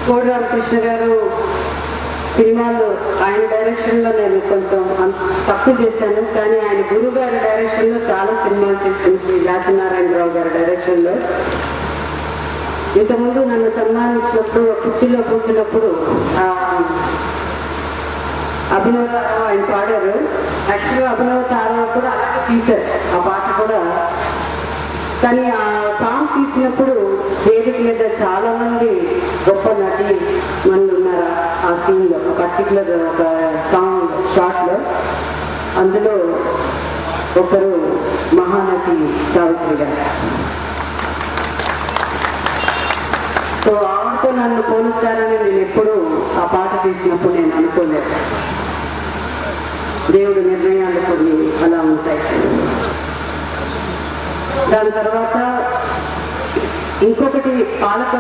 కోడి రామకృష్ణ గారు సినిమాలు ఆయన డైరెక్షన్లో నేను కొంచెం తక్కువ చేశాను, కానీ ఆయన గురువు గారి డైరెక్షన్లో చాలా సినిమాలు చేశాను. శ్రీ దాసనారాయణరావు గారి డైరెక్షన్లో. ఇంతకుముందు నన్ను సన్మానించినప్పుడు కుర్చీలో కూర్చున్నప్పుడు అభినవ తారవ ఆయన పాడారు. యాక్చువల్గా అభినవ తారవ కూడా అలాగే తీశారు ఆ పాట కూడా. కానీ ఆ సాంగ్ తీసినప్పుడు వేదిక మీద చాలా మంది గొప్ప నటి మంది ఉన్నారు ఆ సీన్లో, పర్టికులర్ ఒక సాంగ్ షాట్లో. అందులో ఒకరు మహానటి సావిత్రి గారు. సో ఆవిడతో నన్ను పోలుస్తారని నేను ఎప్పుడు ఆ పాట తీసినప్పుడు నేను అనుకోలేదు. దేవుడి నిర్ణయాలు కొన్ని అలా ఉంటాయి. దాని తర్వాత ఇంకొకటి పాలక